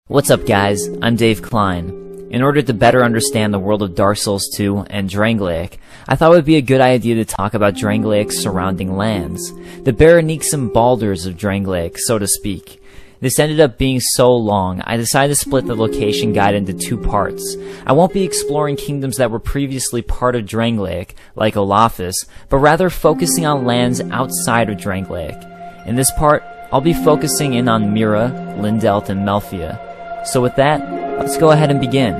What's up guys, I'm Dave Klein. In order to better understand the world of Dark Souls 2 and Drangleic, I thought it would be a good idea to talk about Drangleic's surrounding lands, the Berenicum Baldurs of Drangleic, so to speak. This ended up being so long, I decided to split the location guide into two parts. I won't be exploring kingdoms that were previously part of Drangleic, like Olafus, but rather focusing on lands outside of Drangleic. In this part, I'll be focusing in on Mirrah, Lindelt, and Melfia. So with that, let's go ahead and begin.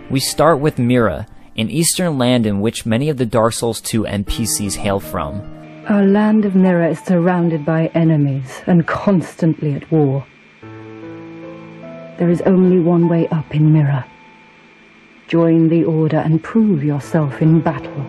We start with Mirrah, an eastern land in which many of the Dark Souls 2 NPCs hail from. Our land of Mirrah is surrounded by enemies and constantly at war. There is only one way up in Mirrah. Join the Order and prove yourself in battle.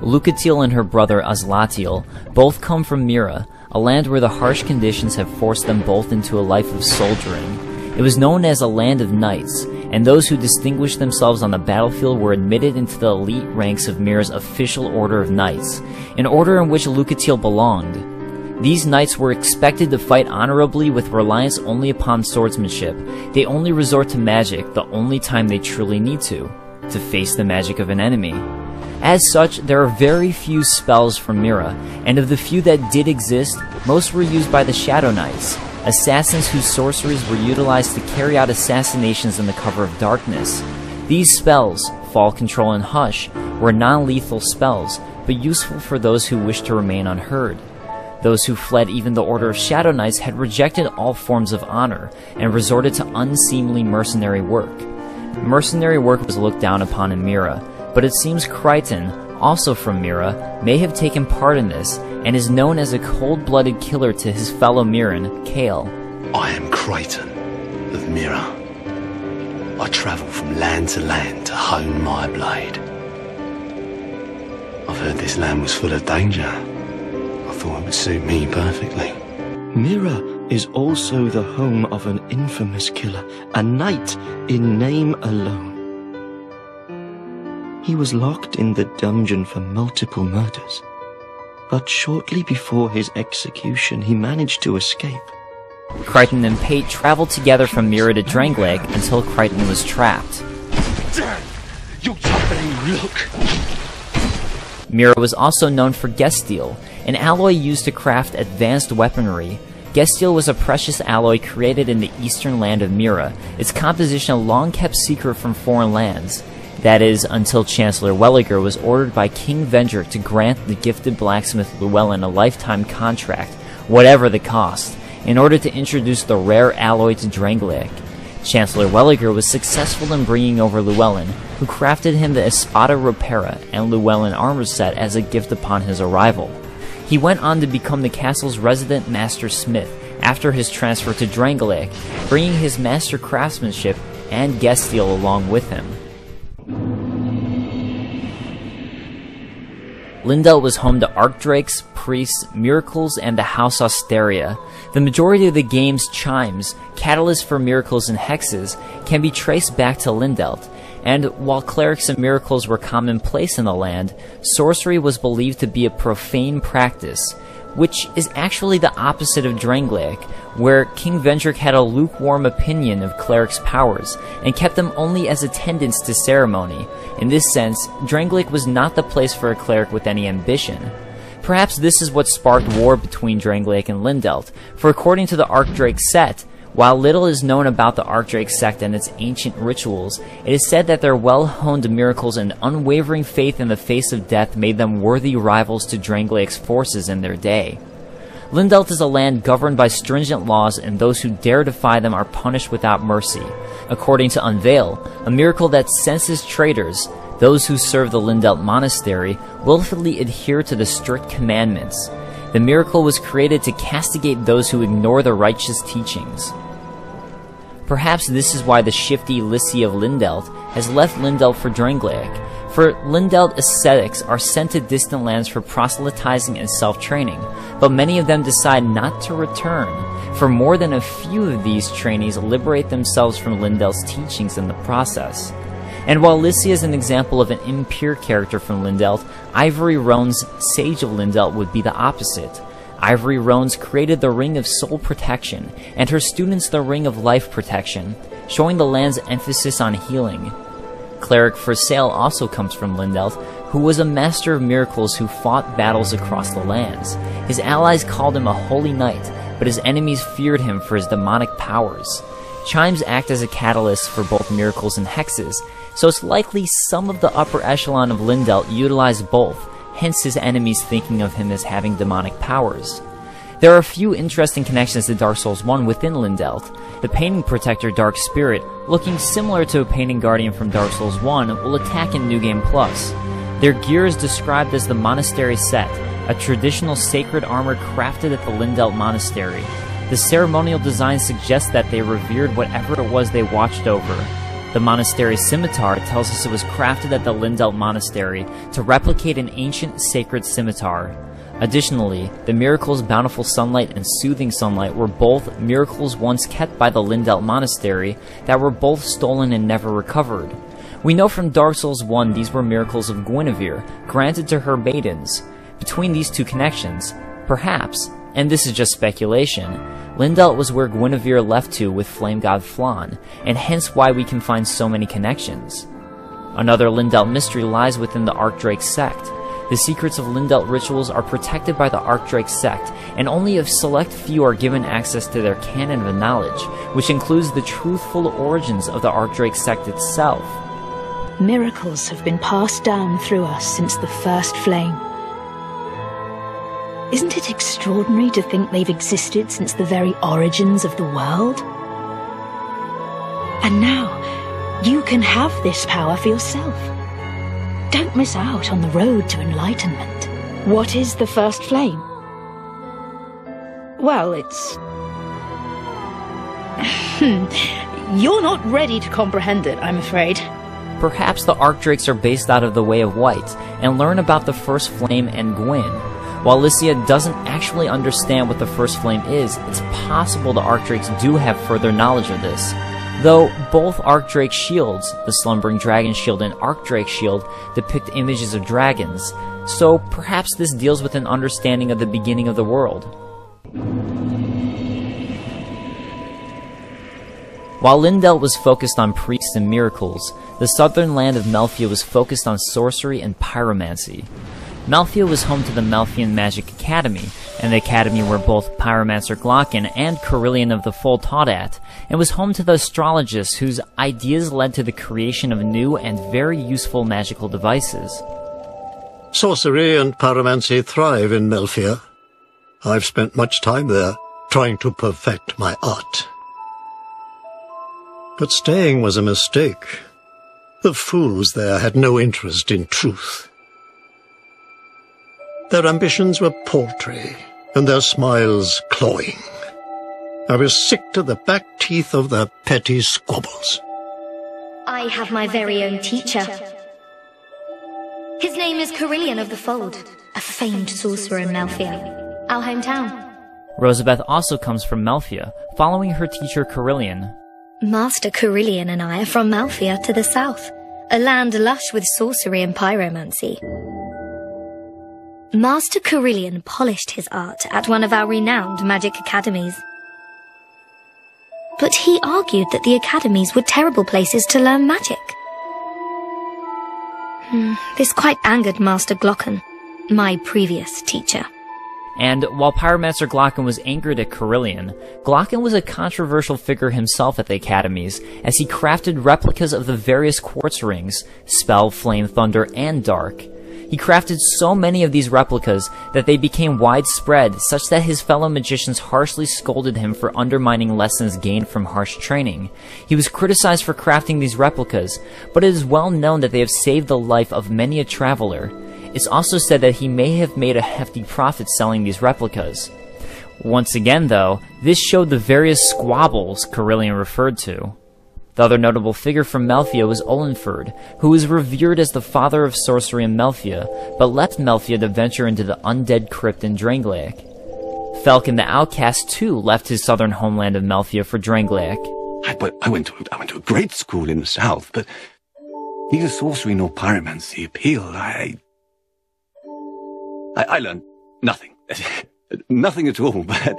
Lucatiel and her brother Azlatiel both come from Mirrah, a land where the harsh conditions have forced them both into a life of soldiering. It was known as a land of knights, and those who distinguished themselves on the battlefield were admitted into the elite ranks of Mirrah's official order of knights, an order in which Lucatiel belonged. These knights were expected to fight honorably with reliance only upon swordsmanship. They only resort to magic the only time they truly need to face the magic of an enemy. As such, there are very few spells from Mirrah, and of the few that did exist, most were used by the Shadow Knights, assassins whose sorceries were utilized to carry out assassinations in the cover of darkness. These spells, Fall Control and Hush, were non-lethal spells, but useful for those who wished to remain unheard. Those who fled even the Order of Shadow Knights had rejected all forms of honor, and resorted to unseemly mercenary work. Mercenary work was looked down upon in Mirrah, but it seems Crichton, also from Mirrah, may have taken part in this, and is known as a cold-blooded killer to his fellow Mirran, Kale. I am Crichton of Mirrah. I travel from land to land to hone my blade. I've heard this land was full of danger. I thought it would suit me perfectly. Mirrah is also the home of an infamous killer, a knight in name alone. He was locked in the dungeon for multiple murders, but shortly before his execution he managed to escape. Crichton and Pate traveled together from Mirrah to Drangleic until Crichton was trapped. Damn! You jumping look! Mirrah was also known for Gestiel, an alloy used to craft advanced weaponry. Gestiel was a precious alloy created in the eastern land of Mirrah, its composition a long kept secret from foreign lands. That is, until Chancellor Welliger was ordered by King Vendrick to grant the gifted blacksmith Llewellyn a lifetime contract, whatever the cost, in order to introduce the rare alloy to Drangleic. Chancellor Welliger was successful in bringing over Llewellyn, who crafted him the Espada Ropera and Llewellyn armor set as a gift upon his arrival. He went on to become the castle's resident master smith after his transfer to Drangleic, bringing his master craftsmanship and Gestiel along with him. Lindelt was home to Archdrakes, priests, miracles, and the House Austeria. The majority of the game's chimes, catalysts for miracles and hexes, can be traced back to Lindelt, and while clerics and miracles were commonplace in the land, sorcery was believed to be a profane practice, which is actually the opposite of Drangleic, where King Vendrick had a lukewarm opinion of clerics' powers, and kept them only as attendants to ceremony. In this sense, Drangleic was not the place for a cleric with any ambition. Perhaps this is what sparked war between Drangleic and Lindelt, for according to the Archdrake set, while little is known about the Archdrake sect and its ancient rituals, it is said that their well-honed miracles and unwavering faith in the face of death made them worthy rivals to Drangleic's forces in their day. Lindelt is a land governed by stringent laws, and those who dare defy them are punished without mercy. According to Unveil, a miracle that senses traitors, those who serve the Lindelt monastery willfully adhere to the strict commandments. The miracle was created to castigate those who ignore the righteous teachings. Perhaps this is why the shifty Lissi of Lindelt has left Lindelt for Drangleic. For Lindelt, ascetics are sent to distant lands for proselytizing and self-training, but many of them decide not to return, for more than a few of these trainees liberate themselves from Lindelt's teachings in the process. And while Lycia is an example of an impure character from Lindelt, Ivory Roan's Sage of Lindelt would be the opposite. Ivory Roan's created the Ring of Soul Protection, and her students the Ring of Life Protection, showing the land's emphasis on healing. Cleric Forsale also comes from Lindelt, who was a master of miracles who fought battles across the lands. His allies called him a holy knight, but his enemies feared him for his demonic powers. Chimes act as a catalyst for both miracles and hexes, so it's likely some of the upper echelon of Lindelt utilized both, hence his enemies thinking of him as having demonic powers. There are a few interesting connections to Dark Souls 1 within Lindelt. The Painting Protector Dark Spirit, looking similar to a Painting Guardian from Dark Souls 1, will attack in New Game Plus. Their gear is described as the Monastery Set, a traditional sacred armor crafted at the Lindelt Monastery. The ceremonial design suggests that they revered whatever it was they watched over. The Monastery Scimitar tells us it was crafted at the Lindelt Monastery to replicate an ancient sacred scimitar. Additionally, the Miracle's Bountiful Sunlight and Soothing Sunlight were both miracles once kept by the Lindelt Monastery that were both stolen and never recovered. We know from Dark Souls 1 these were miracles of Guinevere, granted to her maidens. Between these two connections, perhaps, and this is just speculation, Lindelt was where Guinevere left to with Flame God Flan, and hence why we can find so many connections. Another Lindelt mystery lies within the Archdrake sect. The secrets of Lindelt rituals are protected by the Archdrake sect, and only a select few are given access to their canon of knowledge, which includes the truthful origins of the Archdrake sect itself. Miracles have been passed down through us since the first flame. Isn't it extraordinary to think they've existed since the very origins of the world? And now, you can have this power for yourself. Don't miss out on the road to enlightenment. What is the first flame? Well, it's... You're not ready to comprehend it, I'm afraid. Perhaps the Archdrakes are based out of the Way of White, and learn about the First Flame and Gwyn. While Lycia doesn't actually understand what the First Flame is, it's possible the Archdrakes do have further knowledge of this. Though both Archdrake shields, the Slumbering Dragon Shield and Archdrake Shield, depict images of dragons, so perhaps this deals with an understanding of the beginning of the world. While Lindelt was focused on priests and miracles, the southern land of Melfia was focused on sorcery and pyromancy. Melfia was home to the Melfian Magic Academy, and the academy where both Pyromancer Glocken and Carillion of the Fold taught at, and was home to the astrologists whose ideas led to the creation of new and very useful magical devices. Sorcery and pyromancy thrive in Melfia. I've spent much time there, trying to perfect my art. But staying was a mistake. The fools there had no interest in truth. Their ambitions were paltry, and their smiles cloying. I was sick to the back teeth of their petty squabbles. I have my very own teacher. His name is Carillion of the Fold, a famed sorcerer in Melfia, our hometown. Rosabeth also comes from Melfia, following her teacher Carillion. Master Carillion and I are from Melfia to the south, a land lush with sorcery and pyromancy. Master Carillion polished his art at one of our renowned magic academies. But he argued that the academies were terrible places to learn magic. This quite angered Master Glocken, my previous teacher. And while Pyromancer Glocken was angered at Carillion, Glocken was a controversial figure himself at the academies, as he crafted replicas of the various quartz rings, Spell, Flame, Thunder, and Dark. He crafted so many of these replicas that they became widespread, such that his fellow magicians harshly scolded him for undermining lessons gained from harsh training. He was criticized for crafting these replicas, but it is well known that they have saved the life of many a traveler. It's also said that he may have made a hefty profit selling these replicas. Once again, though, this showed the various squabbles Carillion referred to. The other notable figure from Melfia was Olenford, who was revered as the father of sorcery in Melfia, but left Melfia to venture into the undead crypt in Drangleic. Falcon the Outcast too left his southern homeland of Melfia for Drangleic. I went to a great school in the south, but neither sorcery nor pyromancy appealed. I learned nothing. Nothing at all, but...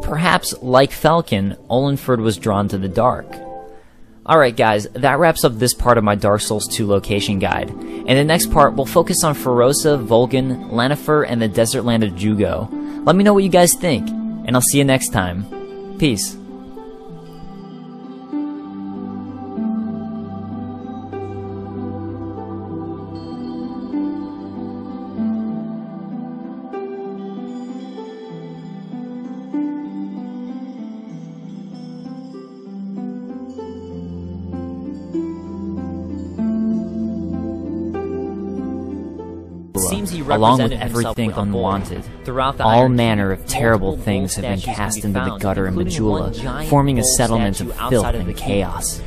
Perhaps, like Falcon, Olenford was drawn to the dark. Alright guys, that wraps up this part of my Dark Souls 2 location guide. In the next part, we'll focus on Ferosa, Vol'gin, Lanifer, and the desert land of Jugo. Let me know what you guys think, and I'll see you next time. Peace. Along with everything unwanted, all manner of terrible things have been cast into the gutter in Majula, forming a settlement of filth and chaos.